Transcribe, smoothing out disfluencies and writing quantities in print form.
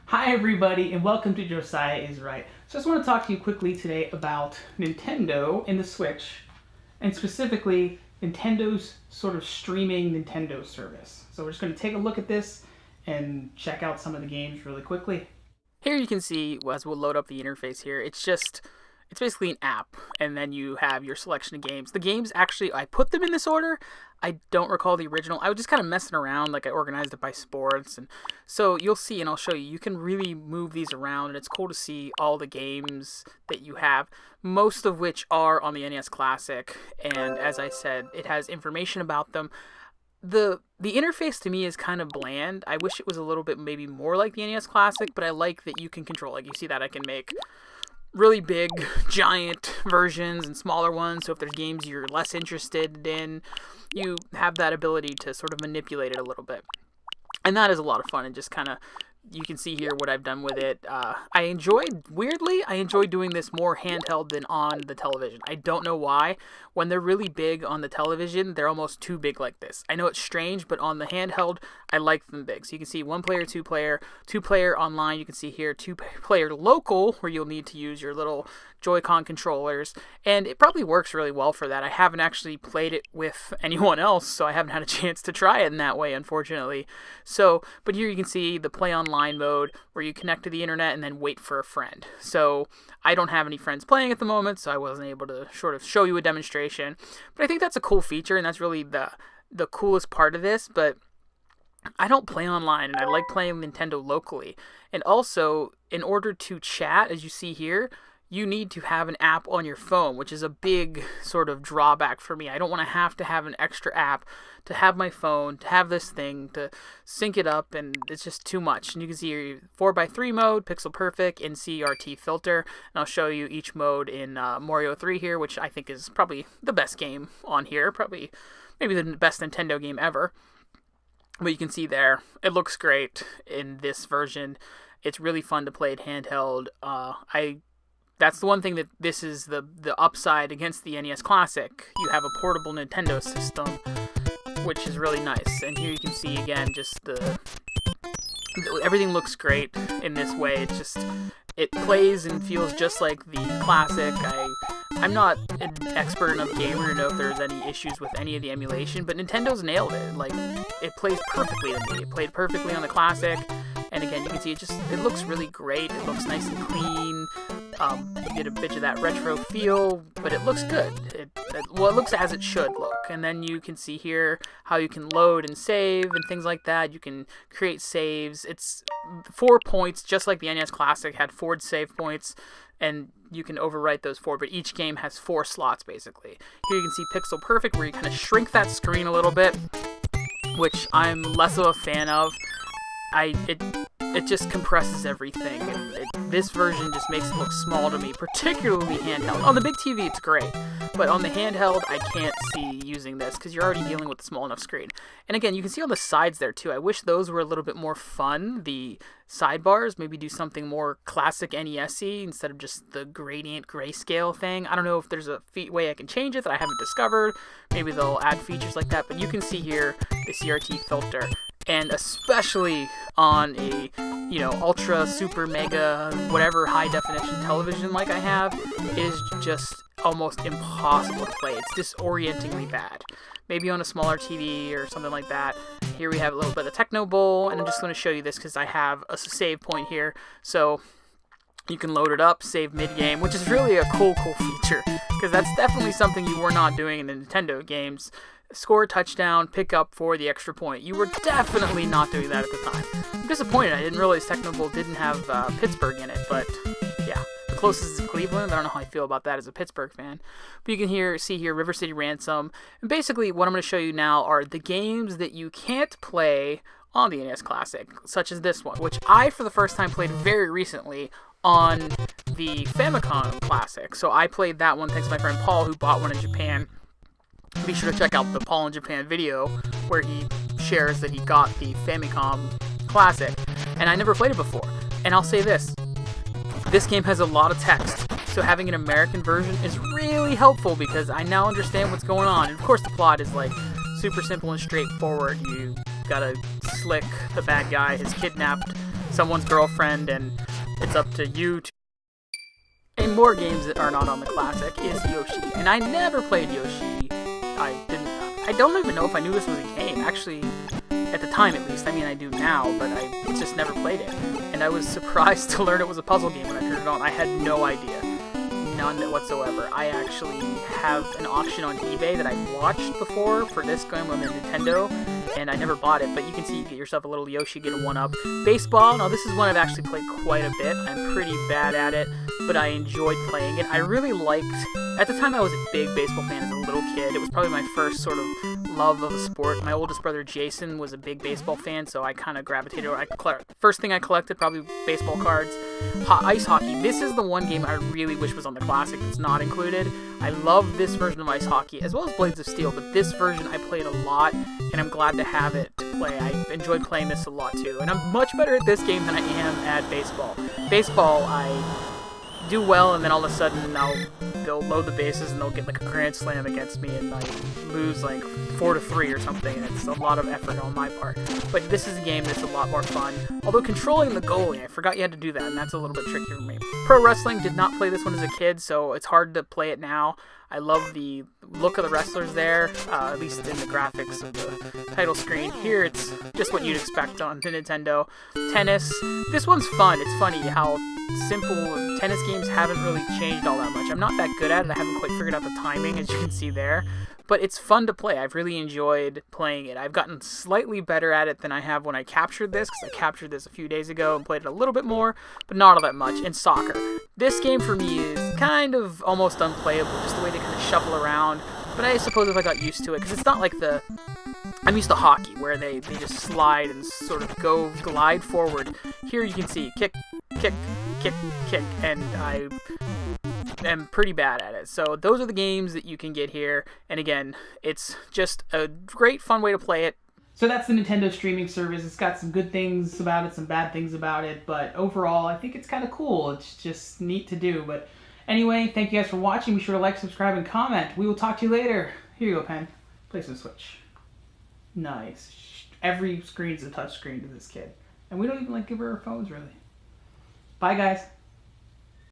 Hi everybody and welcome to Josiah is Right. So I just want to talk to you quickly today about Nintendo and the Switch, and specifically Nintendo's sort of streaming Nintendo service. So we're just going to take a look at this and check out some of the games really quickly. Here you can see, as we'll load up the interface here, it's basically an app, and then you have your selection of games. The games, actually, I put them in this order. I don't recall the original. I was just kind of messing around, like I organized it by sports, and so you'll see, and I'll show you, you can really move these around, and it's cool to see all the games that you have, most of which are on the NES Classic, and as I said, it has information about them. The interface to me is kind of bland. I wish it was a little bit maybe more like the NES Classic, but I like that you can control. Like you see that I can make really big, giant versions and smaller ones. So if there's games you're less interested in, you have that ability to sort of manipulate it a little bit. And that is a lot of fun, and just kind of, you can see here what I've done with it. Weirdly, I enjoy doing this more handheld than on the television. I don't know why. When they're really big on the television, they're almost too big like this. I know it's strange, but on the handheld, I like them big. So you can see one player, two player online. You can see here two player local, where you'll need to use your little Joy-Con controllers, and it probably works really well for that. I haven't actually played it with anyone else, so I haven't had a chance to try it in that way, unfortunately. So, but here you can see the play online mode, where you connect to the internet and then wait for a friend. So I don't have any friends playing at the moment, so I wasn't able to sort of show you a demonstration, but I think that's a cool feature, and that's really the coolest part of this. But I don't play online, and I like playing Nintendo locally. And also, in order to chat, as you see here, you need to have an app on your phone, which is a big sort of drawback for me. I don't want to have an extra app to have my phone, to have this thing, to sync it up, and it's just too much. And you can see your 4x3 mode, Pixel Perfect, and CRT filter. And I'll show you each mode in Mario 3 here, which I think is probably the best game on here. Probably maybe the best Nintendo game ever. But you can see there, it looks great in this version. It's really fun to play it handheld. That's the one thing that this is the upside against the NES Classic. You have a portable Nintendo system, which is really nice. And here you can see again, just everything looks great in this way. It plays and feels just like the Classic. I'm not an expert enough gamer to know if there's any issues with any of the emulation, but Nintendo's nailed it. Like, it plays perfectly to me. It played perfectly on the Classic. And again, you can see it looks really great. It looks nice and clean. You get a bit of that retro feel, but it looks good. It looks as it should look. And then you can see here how you can load and save and things like that. You can create saves. It's 4 points, just like the NES Classic had 4 save points, and you can overwrite those 4, but each game has 4 slots, basically. Here you can see Pixel Perfect, where you kind of shrink that screen a little bit, which I'm less of a fan of. It just compresses everything, and this version just makes it look small to me, particularly handheld. On the big TV, it's great, but on the handheld, I can't see using this, because you're already dealing with a small enough screen. And again, you can see on the sides there, too. I wish those were a little bit more fun. The sidebars, maybe do something more classic NES-y, instead of just the gradient grayscale thing. I don't know if there's a way I can change it that I haven't discovered. Maybe they'll add features like that, but you can see here the CRT filter. And especially on a, ultra, super, mega, whatever high definition television like I have, it is just almost impossible to play. It's disorientingly bad. Maybe on a smaller TV or something like that. Here we have a little bit of Techno Bowl, and I'm just going to show you this because I have a save point here. So you can load it up, save mid-game, which is really a cool feature, because that's definitely something you were not doing in the Nintendo games. Score a touchdown, pick up for the extra point. You were definitely not doing that at the time. I'm disappointed. I didn't realize Techno Bowl didn't have Pittsburgh in it, but yeah, the closest is Cleveland. I don't know how I feel about that as a Pittsburgh fan. But you can see here River City Ransom. And basically, what I'm going to show you now are the games that you can't play on the NES Classic, such as this one, which I, for the first time, played very recently on the Famicom Classic. So I played that one thanks to my friend Paul, who bought one in Japan. Be sure to check out the Paul in Japan video, where he shares that he got the Famicom Classic, and I never played it before. And I'll say this game has a lot of text, so having an American version is really helpful, because I now understand what's going on. And of course the plot is like super simple and straightforward. You gotta Slick, the bad guy, has kidnapped someone's girlfriend, and it's up to you to. And more games that are not on the Classic is Yoshi, and I never played Yoshi. I don't even know if I knew this was a game. Actually, at the time at least. I mean, I do now, but I just never played it. And I was surprised to learn it was a puzzle game when I turned it on. I had no idea. None whatsoever. I actually have an auction on eBay that I watched before for this game on the Nintendo, and I never bought it, but you can see you get yourself a little Yoshi, get a 1-up. Baseball, now this is one I've actually played quite a bit. I'm pretty bad at it, but I enjoyed playing it. I really liked, at the time I was a big baseball fan as a little kid. It was probably my first sort of love of a sport. My oldest brother Jason was a big baseball fan, so I kind of gravitated over. First thing I collected, probably baseball cards. Ice hockey. This is the one game I really wish was on the Classic that's not included. I love this version of ice hockey, as well as Blades of Steel, but this version I played a lot, and I'm glad to have it to play. I enjoyed playing this a lot too, and I'm much better at this game than I am at baseball. Baseball, I do well, and then all of a sudden they'll load the bases and they'll get like a grand slam against me, and I lose like 4-3 or something, and it's a lot of effort on my part. But this is a game that's a lot more fun. Although controlling the goalie, I forgot you had to do that, and that's a little bit trickier for me. Pro Wrestling, did not play this one as a kid, so it's hard to play it now. I love the look of the wrestlers there, at least in the graphics of the title screen. Here, it's just what you'd expect on the Nintendo. Tennis, this one's fun. It's funny how simple tennis games haven't really changed all that much. I'm not that good at it. I haven't quite figured out the timing, as you can see there. But it's fun to play. I've really enjoyed playing it. I've gotten slightly better at it than I have when I captured this, because I captured this a few days ago and played it a little bit more, but not all that much. And soccer. This game for me is kind of almost unplayable, just the way they kind of shuffle around. But I suppose if I got used to it, because it's not like the... I'm used to hockey, where they just slide and sort of glide forward. Here you can see kick, kick, kick, kick, and I am pretty bad at it. So those are the games that you can get here, and again, it's just a great fun way to play it. So that's the Nintendo streaming service. It's got some good things about it, some bad things about it, but overall I think it's kind of cool. It's just neat to do. But anyway, thank you guys for watching. Be sure to like, subscribe, and comment. We will talk to you later. Here you go, Pen. Play some Switch. Nice. Every screen's a touch screen to this kid. And we don't even give her our phones, really. Bye, guys.